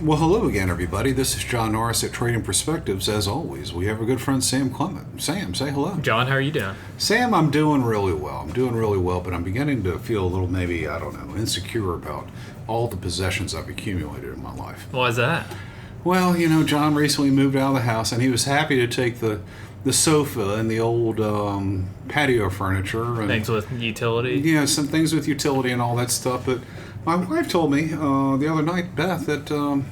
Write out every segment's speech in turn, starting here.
Well, hello again, everybody. This is John Norris at Trading Perspectives. As always, we have our good friend Sam Clement. Sam, say hello. John, how are you doing? Sam, I'm doing really well. But I'm beginning to feel a little, maybe, I don't know, insecure about all the possessions I've accumulated in my life. Why is that? Well, John recently moved out of the house, and he was happy to take the sofa and the old patio furniture. And, Things with utility? yeah, some things with utility and all that stuff. But my wife told me the other night, Beth, that,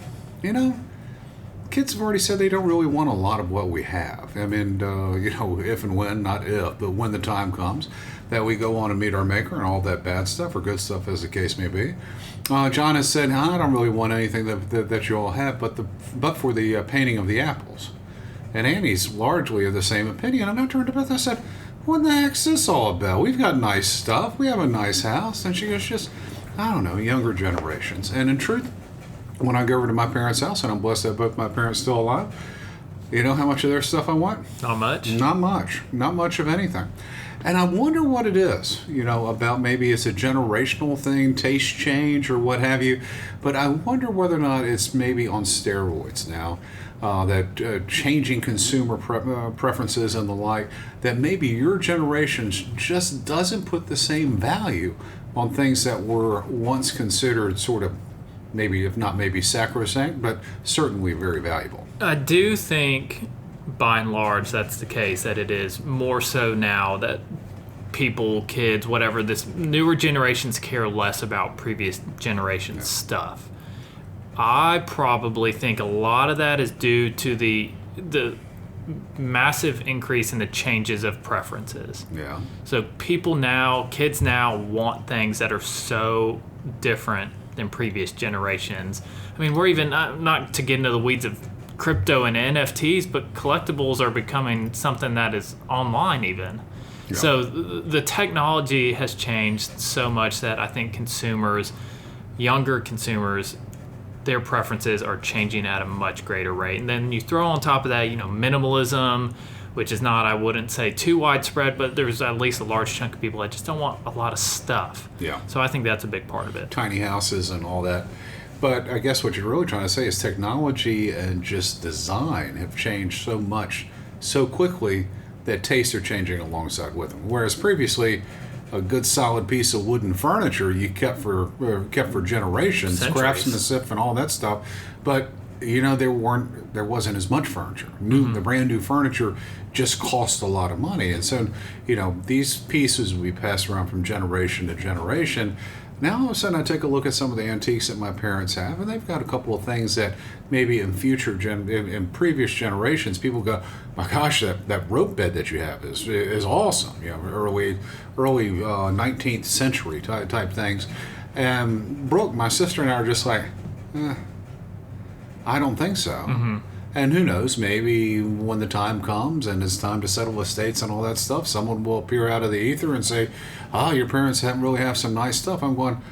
kids have already said they don't really want a lot of what we have. I mean, if and when, not if, but when the time comes that we go on and meet our maker and all that bad stuff or good stuff as the case may be. John has said, I don't really want anything that you all have but for the painting of the apples. And Annie's largely of the same opinion. And I turned to Beth and I said, what the heck's this all about? We've got nice stuff. We have a nice house. And she goes, just, I don't know, younger generations. And in truth, when I go over to my parents' house, and I'm blessed that both my parents still alive, you know how much of their stuff I want? Not much? Not much. Not much of anything. And I wonder what it is, about maybe it's a generational thing, taste change or what have you. But I wonder whether or not it's maybe on steroids now, that changing consumer preferences and the like, that maybe your generation just doesn't put the same value on things that were once considered sort of maybe, if not maybe sacrosanct, but certainly very valuable. I do think, by and large, that's the case, that it is more so now that people, kids, whatever, this newer generations care less about previous generations' stuff. I probably think a lot of that is due to the massive increase in the changes of preferences. Yeah. So kids now want things that are so different than previous generations. I mean, we're even, not to get into the weeds of crypto and NFTs, but collectibles are becoming something that is online even. Yeah. So the technology has changed so much that I think younger consumers, their preferences are changing at a much greater rate. And then you throw on top of that, minimalism, which is not, I wouldn't say too widespread, but there's at least a large chunk of people that just don't want a lot of stuff. Yeah. So I think that's a big part of it. Tiny houses and all that. But I guess what you're really trying to say is technology and just design have changed so much so quickly that tastes are changing alongside with them. Whereas previously, a good solid piece of wooden furniture you kept for generations, Centuries. craftsmanship and all that stuff. But there wasn't as much furniture. The brand new furniture just cost a lot of money, and so these pieces we pass around from generation to generation. Now all of a sudden I take a look at some of the antiques that my parents have, and they've got a couple of things that maybe in previous generations people go, my gosh, that rope bed that you have is awesome. Early 19th century type things. And Brooke, my sister and I are just like, I don't think so. Mm-hmm. And who knows, maybe when the time comes and it's time to settle estates and all that stuff, someone will appear out of the ether and say, your parents really have some nice stuff. I'm going,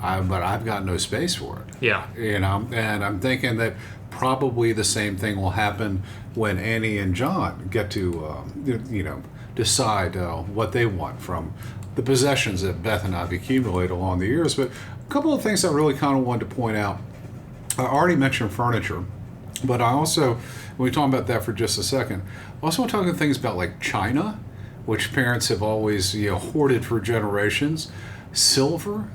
but I've got no space for it. Yeah. And I'm thinking that probably the same thing will happen when Annie and John get to, decide what they want from the possessions that Beth and I have accumulated along the years. But a couple of things I really kind of wanted to point out. I already mentioned furniture. But I also, when we talk about that for just a second, I also want to talk about things about like China, which parents have always hoarded for generations, silver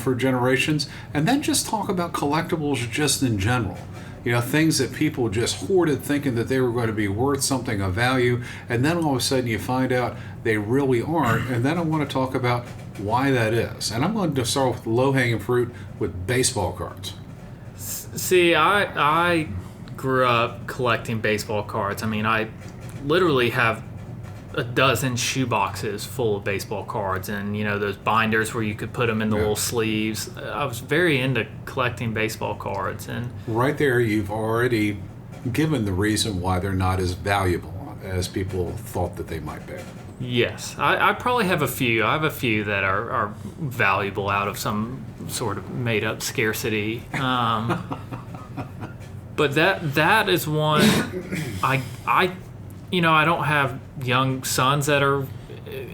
for generations, and then just talk about collectibles just in general. Things that people just hoarded thinking that they were going to be worth something of value, and then all of a sudden you find out they really aren't, and then I want to talk about why that is. And I'm going to start with low-hanging fruit with baseball cards. See, I grew up collecting baseball cards. I mean, I literally have a dozen shoe boxes full of baseball cards, and those binders where you could put them in the little sleeves. I was very into collecting baseball cards, and right there you've already given the reason why they're not as valuable as people thought that they might be. Yes, I probably have a few. I have a few that are valuable out of some sort of made up scarcity. But that is one I don't have young sons that are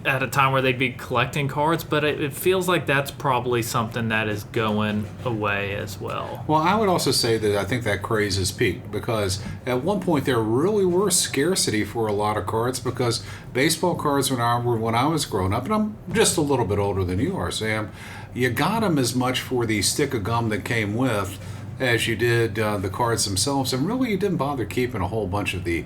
at a time where they'd be collecting cards, but it feels like that's probably something that is going away as well. Well, I would also say that I think that craze has peaked because at one point there really were scarcity for a lot of cards because baseball cards when I was growing up, and I'm just a little bit older than you are, Sam, you got them as much for the stick of gum that came with as you did the cards themselves, and really you didn't bother keeping a whole bunch of the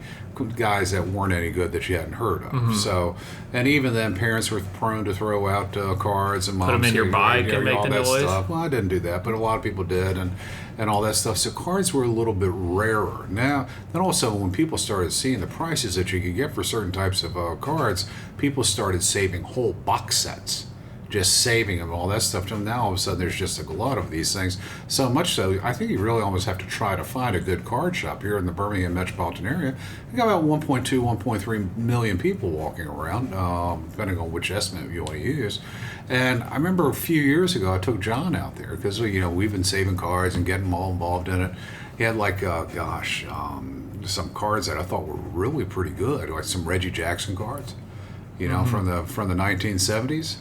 guys that weren't any good that you hadn't heard of. So, and even then, parents were prone to throw out cards and moms Put them in your bike and make all the that noise. stuff. Well, I didn't do that, but a lot of people did, and all that stuff. So cards were a little bit rarer. Now, then also when people started seeing the prices that you could get for certain types of cards, people started saving whole box sets. Just saving them, all that stuff. Now all of a sudden there's just a glut of these things. So much so, I think you really almost have to try to find a good card shop here in the Birmingham metropolitan area. You got about 1.2, 1.3 million people walking around, depending on which estimate you want to use. And I remember a few years ago, I took John out there because we've been saving cards and getting them all involved in it. He had like, some cards that I thought were really pretty good, like some Reggie Jackson cards, from the 1970s.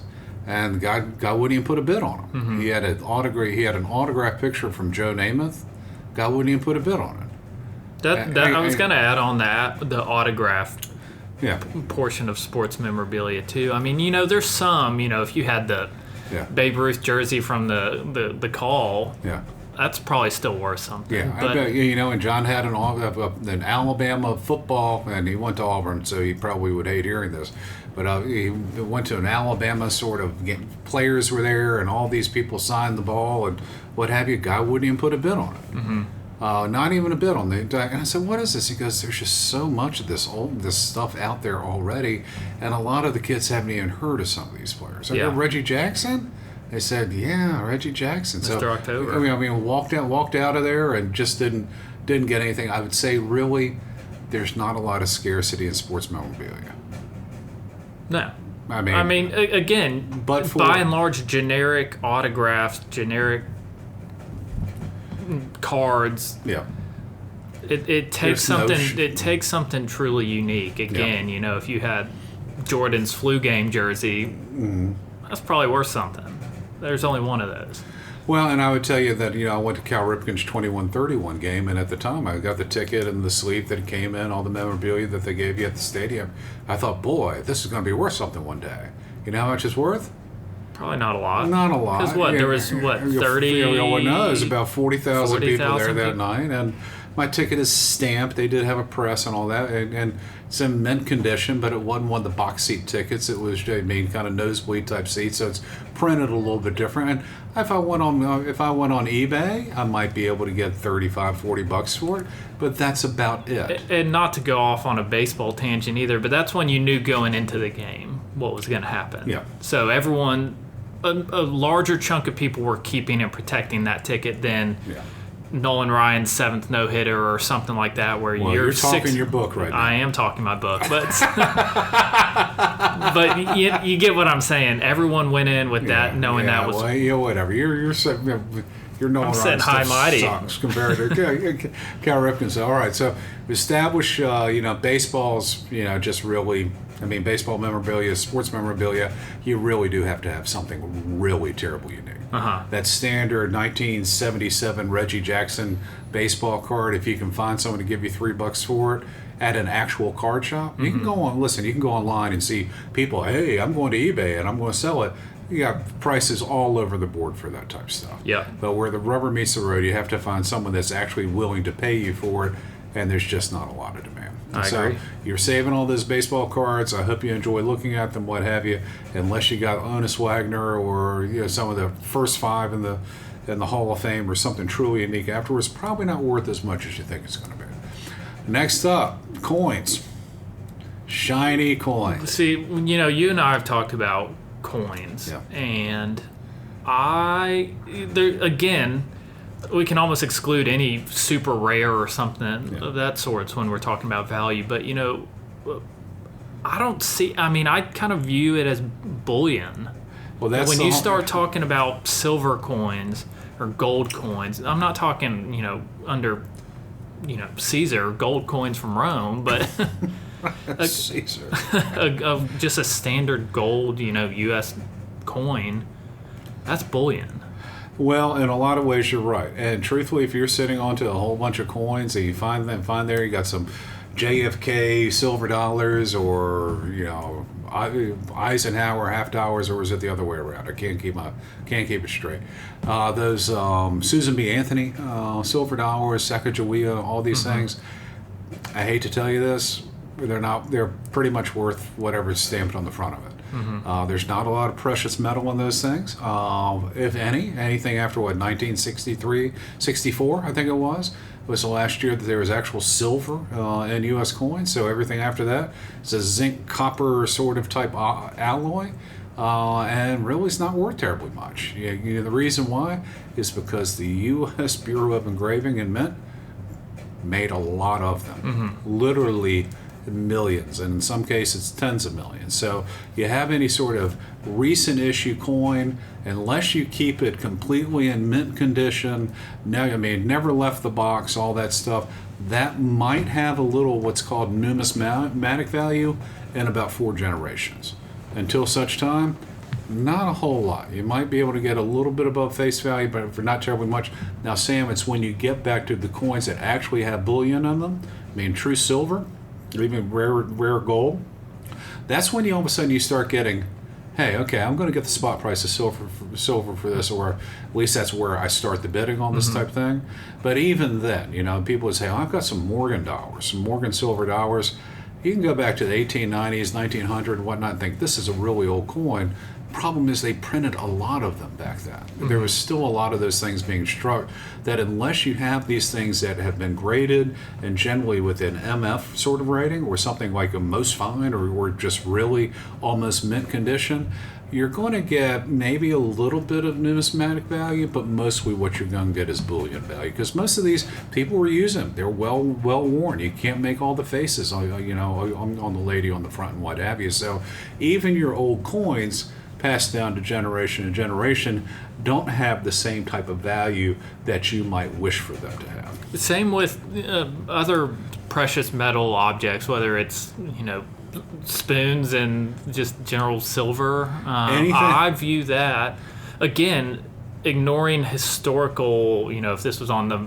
And the guy wouldn't even put a bid on them. He had an autograph picture from Joe Namath. Guy wouldn't even put a bid on it. I was going to add on that the autograph Yeah. portion of sports memorabilia too. I mean, there's some. If you had the Babe Ruth jersey from the call, that's probably still worth something. Yeah, but, I bet, and John had an Alabama football, and he went to Auburn, so he probably would hate hearing this. But he went to an Alabama sort of players were there, and all these people signed the ball and what have you. Guy wouldn't even put a bid on it. Not even a bid on it. And I said, "What is this?" He goes, "There's just so much of this stuff out there already, and a lot of the kids haven't even heard of some of these players." I go, Reggie Jackson. They said, "Yeah, Reggie Jackson." Mr. So, October. I mean, walked out of there and just didn't get anything. I would say, really, there's not a lot of scarcity in sports memorabilia. No. I mean, again, but by and large, generic autographs, generic cards. Yeah. It takes something. It takes something truly unique. Again, if you had Jordan's flu game jersey, that's probably worth something. There's only one of those. Well, and I would tell you that, I went to Cal Ripken's 21-31 game, and at the time I got the ticket and the sleeve that came in, all the memorabilia that they gave you at the stadium. I thought, boy, this is going to be worth something one day. You know how much it's worth? Probably not a lot. Not a lot. Because there was, 30? No, there's about 40,000 people there that people. night, and my ticket is stamped. They did have a press and all that, and it's in mint condition, but it wasn't one of the box seat tickets. It was, kind of nosebleed type seats, so it's printed a little bit different. And if I went on eBay, I might be able to get $35-40 for it, but that's about it. And not to go off on a baseball tangent either, but that's when you knew going into the game what was going to happen. Yeah. So everyone, a larger chunk of people were keeping and protecting that ticket than Nolan Ryan's 7th no-hitter or something like that, where you're talking your book right now. I am talking my book, but but you get what I'm saying. Everyone went in with that, knowing that was whatever. You're Nolan I'm saying high mighty sucks compared to Cal Ripken. So all right, so establish baseball's just really. I mean, baseball memorabilia, sports memorabilia, you really do have to have something really terribly unique. That standard 1977 Reggie Jackson baseball card, if you can find someone to give you $3 for it at an actual card shop, you can go on. Listen, you can go online and see people. Hey, I'm going to eBay and I'm going to sell it. You got prices all over the board for that type of stuff. Yeah. But where the rubber meets the road, you have to find someone that's actually willing to pay you for it, and there's just not a lot of demand. I agree. You're saving all those baseball cards. I hope you enjoy looking at them, what have you. Unless you got Honus Wagner or some of the first 5 in the Hall of Fame or something truly unique afterwards, probably not worth as much as you think it's going to be. Next up, coins. Shiny coins. See, you and I have talked about coins, and again, we can almost exclude any super rare or something of that sort when we're talking about value. But, I don't see... I mean, I kind of view it as bullion. Well, that's when you start talking about silver coins or gold coins, I'm not talking, under, Caesar, gold coins from Rome, but... Caesar. of just a standard gold, U.S. coin, that's bullion. Well, in a lot of ways, you're right. And truthfully, if you're sitting onto a whole bunch of coins and you find there, you got some JFK silver dollars, or Eisenhower half dollars, or is it the other way around? I can't keep it straight. Those Susan B. Anthony silver dollars, Sacagawea, all these things. I hate to tell you this, they're pretty much worth whatever's stamped on the front of it. There's not a lot of precious metal in those things, if anything after 1963, 64, I think it was the last year that there was actual silver in U.S. coins. So everything after that is a zinc copper sort of type alloy, and really it's not worth terribly much. The reason why is because the U.S. Bureau of Engraving and Mint made a lot of them, literally millions, and in some cases tens of millions. So you have any sort of recent issue coin, unless you keep it completely in mint condition, never left the box, all that stuff, that might have a little what's called numismatic value in about 4 generations. Until such time, not a whole lot. You might be able to get a little bit above face value, but for not terribly much. Now, Sam, it's when you get back to the coins that actually have bullion in them, true silver, even rare gold, that's when you all of a sudden you start getting, hey, okay, I'm going to get the spot price of silver for this, or at least that's where I start the bidding on this type thing. But even then, people would say, I've got some Morgan dollars, some Morgan silver dollars. You can go back to the 1890s, 1900, and whatnot, and think this is a really old coin. Problem is they printed a lot of them back then. There was still a lot of those things being struck that unless you have these things that have been graded and generally with an MF sort of rating, or something like a most fine, or just really almost mint condition, you're going to get maybe a little bit of numismatic value, but mostly what you're going to get is bullion value, because most of these people were using them. They're well worn. You can't make all the faces on the lady on the front and what have you. So even your old coins passed down to generation and generation don't have the same type of value that you might wish for them to have. Same with other precious metal objects, whether it's spoons and just general silver. I view that, again, ignoring historical, if this was on the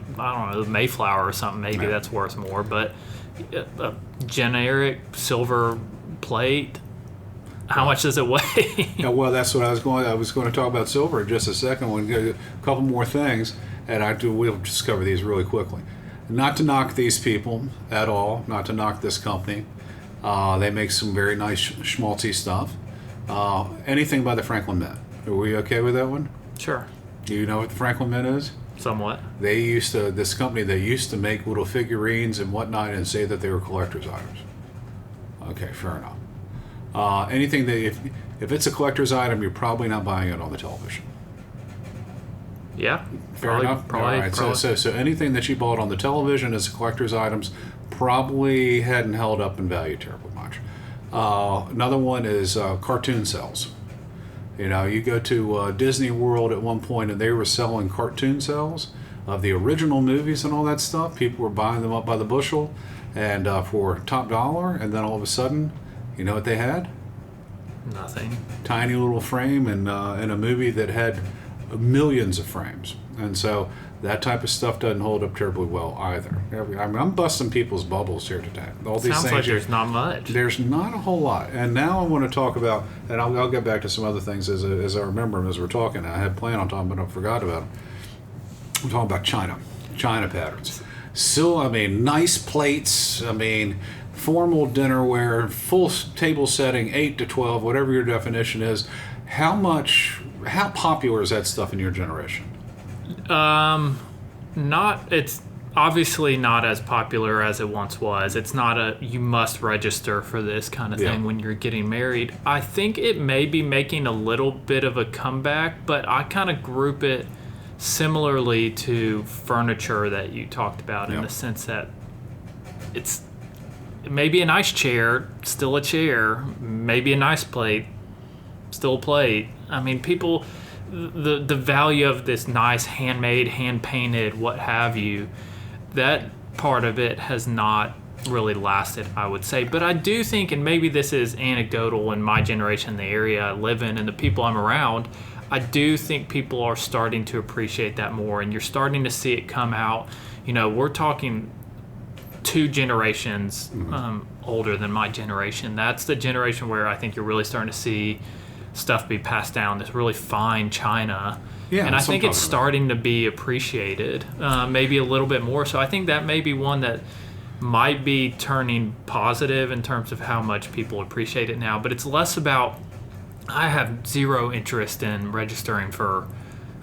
Mayflower or something, maybe that's worth more, but a generic silver plate, how much does it weigh? Well, that's what I was going to talk about silver in just a second. We'll get a couple more things, and we'll just cover these really quickly. Not to knock these people at all, not to knock this company. They make some very nice schmaltzy stuff. Anything by the Franklin Mint. Are we okay with that one? Sure. Do you know what the Franklin Mint is? Somewhat. This company, they used to make little figurines and whatnot and say that they were collector's items. Okay, fair enough. Anything that if it's a collector's item, you're probably not buying it on the television. Yeah, fair enough. All right. So anything that you bought on the television as collector's items probably hadn't held up in value terribly much. Another one is cartoon cells. You go to Disney World at one point, and they were selling cartoon cells of the original movies and all that stuff. People were buying them up by the bushel, and for top dollar. And then all of a sudden, you know what they had? Nothing. Tiny little frame in a movie that had millions of frames. And so that type of stuff doesn't hold up terribly well either. I'm busting people's bubbles here today. All these Sounds things like there's not much. There's not a whole lot. And now I want to talk about, and I'll get back to some other things as I remember them as we're talking. I had planned on talking, but I forgot about them. I'm talking about China patterns. So, nice plates. Formal dinnerware, full table setting, 8 to 12, whatever your definition is. How popular is that stuff in your generation? It's obviously not as popular as it once was. It's not you must register for this kind of thing when you're getting married. I think it may be making a little bit of a comeback, but I kind of group it similarly to furniture that you talked about in the sense that it's maybe a nice chair, still a chair, maybe a nice plate, still a plate. People, the value of this nice handmade, hand-painted, what have you, that part of it has not really lasted, I would say. But I do think, and maybe this is anecdotal in my generation, the area I live in, and the people I'm around, I do think people are starting to appreciate that more, and you're starting to see it come out. We're talking 2 generations older than my generation. That's the generation where I think you're really starting to see stuff be passed down, this really fine china. Yeah, and I think it's starting to be appreciated, maybe a little bit more. So I think that may be one that might be turning positive in terms of how much people appreciate it now. But it's less about, I have zero interest in registering for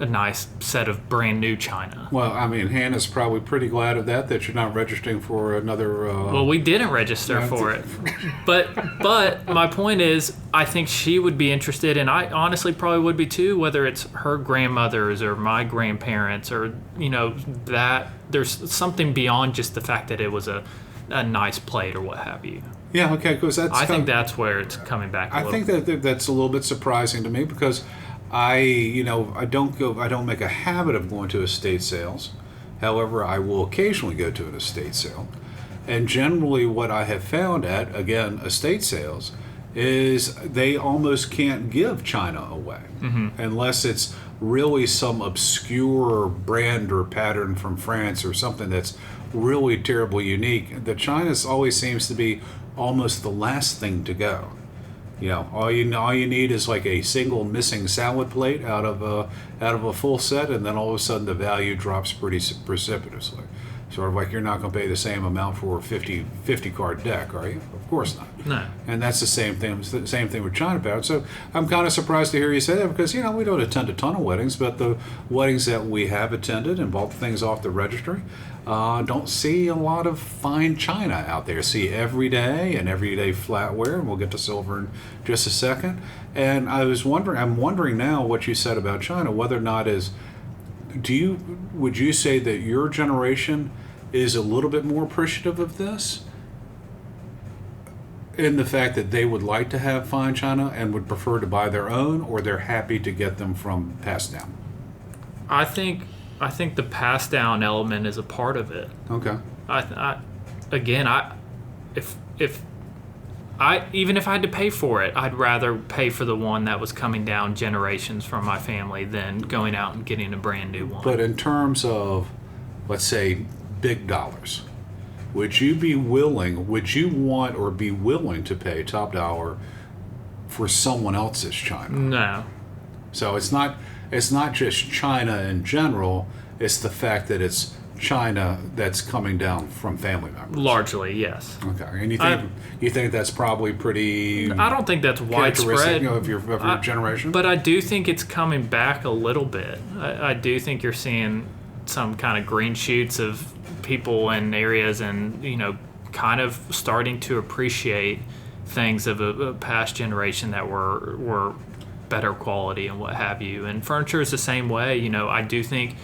a nice set of brand new china. Well, I mean, Hannah's probably pretty glad of that you're not registering for another... Well, we didn't register for it. But my point is, I think she would be interested, and I honestly probably would be too, whether it's her grandmothers or my grandparents or, that there's something beyond just the fact that it was a nice plate or what have you. Yeah, okay, because I think that's where it's coming back a little. I think that's a little bit surprising to me because I don't make a habit of going to estate sales. However, I will occasionally go to an estate sale. And generally what I have found at, again, estate sales is they almost can't give china away unless it's really some obscure brand or pattern from France or something that's really terribly unique. The china always seems to be almost the last thing to go. All you need is like a single missing salad plate out of a full set, and then all of a sudden the value drops pretty precipitously. Sort of like you're not going to pay the same amount for a 50 card deck, are you? Of course not. No. And that's the same thing. The same thing with china patterns. So I'm kind of surprised to hear you say that because we don't attend a ton of weddings, but the weddings that we have attended and bought things off the registry, don't see a lot of fine china out there. See everyday flatware, and we'll get to silver in just a second. And I'm wondering now what you said about china, whether or not would you say that your generation is a little bit more appreciative of this in the fact that they would like to have fine china and would prefer to buy their own, or they're happy to get them from passed down? I think the pass down element is a part of it. Okay. Even if I had to pay for it, I'd rather pay for the one that was coming down generations from my family than going out and getting a brand new one. But in terms of, let's say, big dollars, would you want or be willing to pay top dollar for someone else's china? No. So it's not just china in general, it's the fact that it's china that's coming down from family members. Largely, yes. Okay, and you think that's probably pretty? I don't think that's widespread of your generation. But I do think it's coming back a little bit. I do think you're seeing some kind of green shoots of people in areas, and kind of starting to appreciate things of a past generation that were better quality and what have you. And furniture is the same way. I do think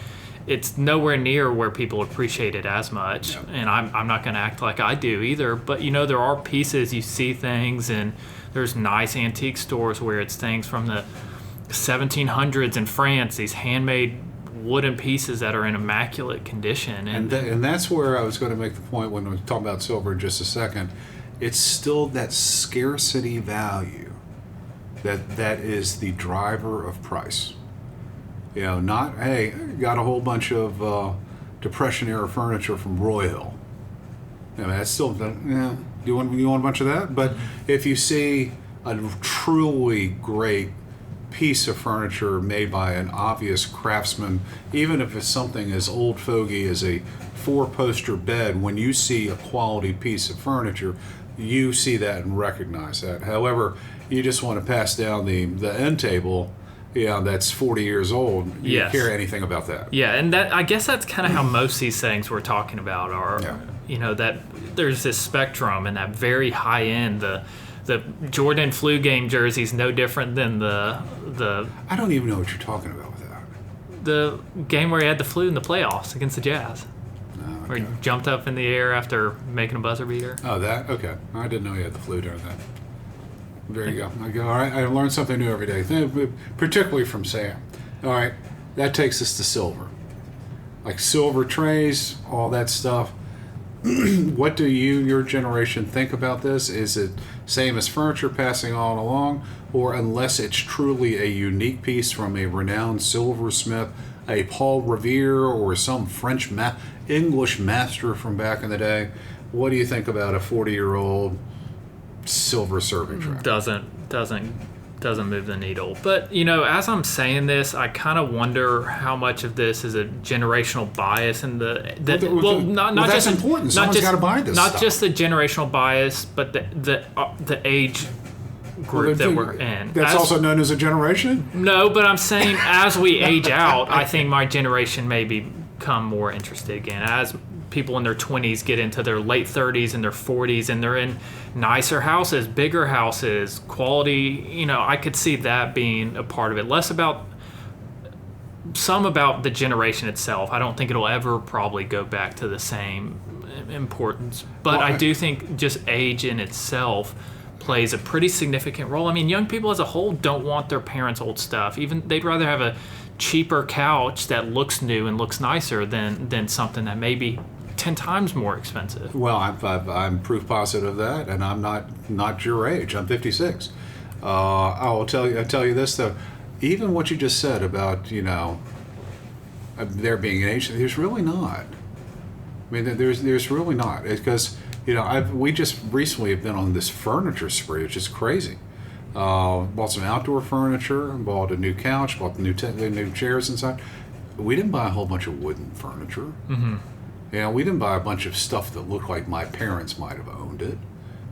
it's nowhere near where people appreciate it as much. Yeah. And I'm not going to act like I do either. But, there are pieces, you see things, and there's nice antique stores where it's things from the 1700s in France, these handmade wooden pieces that are in immaculate condition. And that's where I was going to make the point when we talk about silver in just a second. It's still that scarcity value that is the driver of price. Not, hey, got a whole bunch of Depression-era furniture from Royal. That's still, you want a bunch of that? But if you see a truly great piece of furniture made by an obvious craftsman, even if it's something as old fogey as a 4-poster bed, when you see a quality piece of furniture, you see that and recognize that. However, you just want to pass down the end table, that's 40 years old. You don't care anything about that. Yeah, and I guess that's kind of how most of these things we're talking about are. Yeah. That there's this spectrum, and that very high end, the Jordan flu game jersey is no different than the. I don't even know what you're talking about with that. The game where he had the flu in the playoffs against the Jazz. Okay. Where he jumped up in the air after making a buzzer beater. Oh, that? Okay. I didn't know he had the flu during that. There you go. All right. I learn something new every day, particularly from Sam. All right. That takes us to silver. Like silver trays, all that stuff. What do your generation think about this? Is it same as furniture passing on along, or unless it's truly a unique piece from a renowned silversmith, a Paul Revere, or some French English master from back in the day? What do you think about a 40-year-old silver serving tray? Doesn't move the needle. But as I'm saying this, I kind of wonder how much of this is a generational bias and that's important. Someone's got to buy this not stuff. just the generational bias, but the age group that we're in. That's also known as a generation? No, but I'm saying as we age out, I think my generation may become more interested again. As people in their 20s get into their late 30s and their 40s, and they're in nicer houses, bigger houses, quality, I could see that being a part of it. Less about the generation itself. I don't think it'll ever probably go back to the same importance. But I do think just age in itself plays a pretty significant role. I mean, young people as a whole don't want their parents' old stuff. Even they'd rather have a cheaper couch that looks new and looks nicer than something that may be 10 times more expensive. Well, I'm proof positive of that, and I'm not your age. I'm 56. I'll tell you this though, even what you just said about there being an age, there's really not. I mean, there's really not, because we just recently have been on this furniture spree, which is crazy. Bought some outdoor furniture, bought a new couch, bought the new chairs inside. We didn't buy a whole bunch of wooden furniture. Mm-hmm. We didn't buy a bunch of stuff that looked like my parents might have owned it,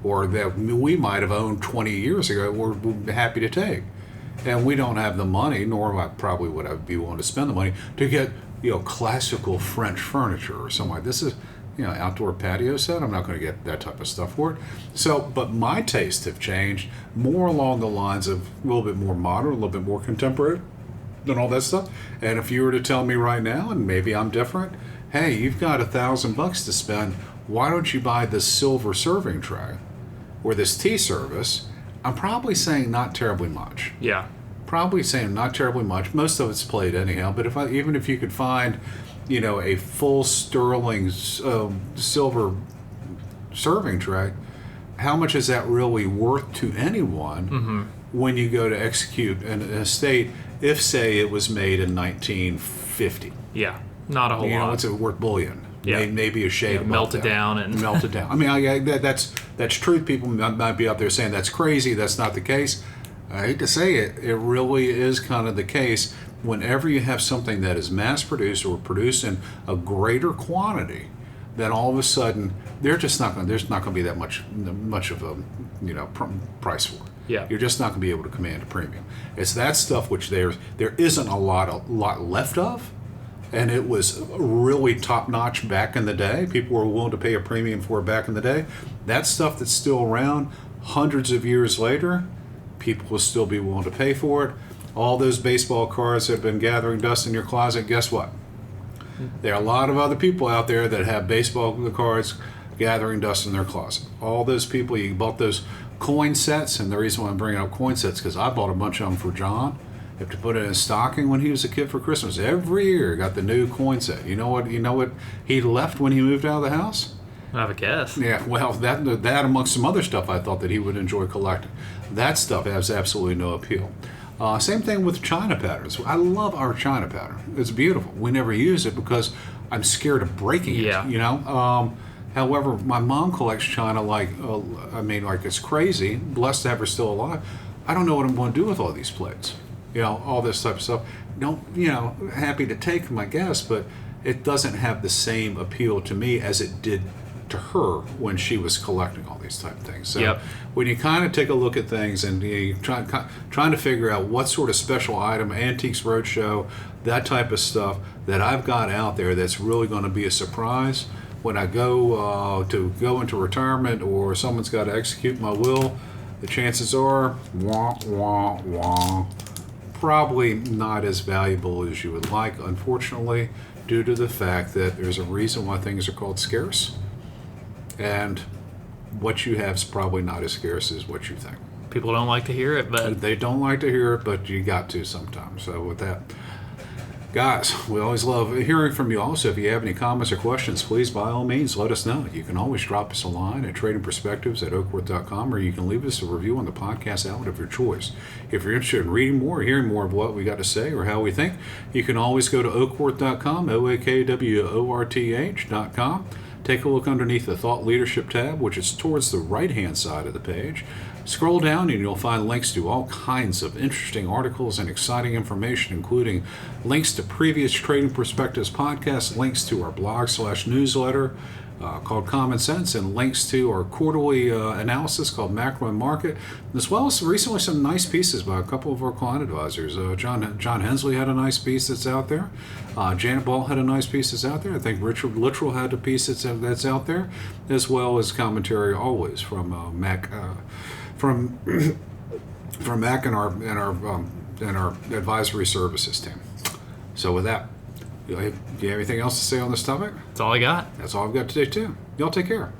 or that we might have owned 20 years ago. We're happy to take, and we don't have the money, nor would I be willing to spend the money to get classical French furniture or something like this. Is outdoor patio set. I'm not going to get that type of stuff for it. So, but my tastes have changed more along the lines of a little bit more modern, a little bit more contemporary than all that stuff. And if you were to tell me right now, and maybe I'm different, hey, you've got $1,000 to spend, why don't you buy this silver serving tray or this tea service? I'm probably saying not terribly much. Yeah. Probably saying not terribly much. Most of it's played anyhow, but even if you could find a full sterling silver serving tray, how much is that really worth to anyone when you go to execute an estate if, say, it was made in 1950? Yeah, not a whole lot. What's it worth? Bullion. Yeah. Maybe a shade melted down. Melted down. I mean, that's truth. People might be out there saying that's crazy. That's not the case. I hate to say it, it really is kind of the case. Whenever you have something that is mass produced or produced in a greater quantity, then all of a sudden there's not going to be that much of a price for it. Yeah. You're just not going to be able to command a premium. It's that stuff which there isn't a lot left of, and it was really top notch back in the day. People were willing to pay a premium for it back in the day. That stuff that's still around hundreds of years later, people will still be willing to pay for it. All those baseball cards that have been gathering dust in your closet, guess what? There are a lot of other people out there that have baseball cards gathering dust in their closet. All those people, you bought those coin sets, and the reason why I'm bringing up coin sets because I bought a bunch of them for John. You have to put it in his stocking when he was a kid for Christmas. Every year, got the new coin set. You know what he left when he moved out of the house? I have a guess. Yeah, well, that amongst some other stuff I thought that he would enjoy collecting. That stuff has absolutely no appeal. Same thing with china patterns. I love our china pattern. It's beautiful. We never use it because I'm scared of breaking it. Yeah. However, my mom collects china like it's crazy. Blessed to have her still alive. I don't know what I'm going to do with all these plates. All this type of stuff. Happy to take them, I guess, but it doesn't have the same appeal to me as it did to her when she was collecting all these type of things. So when you kind of take a look at things and you trying to figure out what sort of special item, Antiques Roadshow, that type of stuff that I've got out there that's really going to be a surprise when I go into retirement or someone's got to execute my will, the chances are probably not as valuable as you would like, unfortunately, due to the fact that there's a reason why things are called scarce. And what you have is probably not as scarce as what you think. People don't like to hear it, but they don't like to hear it, but you got to sometimes. So with that, Guys, we always love hearing from you. Also, if you have any comments or questions, please, by all means, let us know. You can always drop us a line at tradingperspectives@oakworth.com, or you can leave us a review on the podcast outlet of your choice. If you're interested in reading more or hearing more of what we got to say or how we think, you can always go to oakworth.com, OAKWORTH.com. Take a look underneath the Thought Leadership tab, which is towards the right-hand side of the page. Scroll down and you'll find links to all kinds of interesting articles and exciting information, including links to previous Trading Perspectives podcasts, links to our blog/newsletter called Common Sense, and links to our quarterly analysis called Macro and Market, as well as recently some nice pieces by a couple of our client advisors. John Hensley had a nice piece that's out there. Janet Ball had a nice piece that's out there. I think Richard Littrell had a piece that's out there, as well as commentary always from Mac. From Mac and our advisory services team. So with that, do you have anything else to say on this topic? That's all I got. That's all I've got today too. Y'all take care.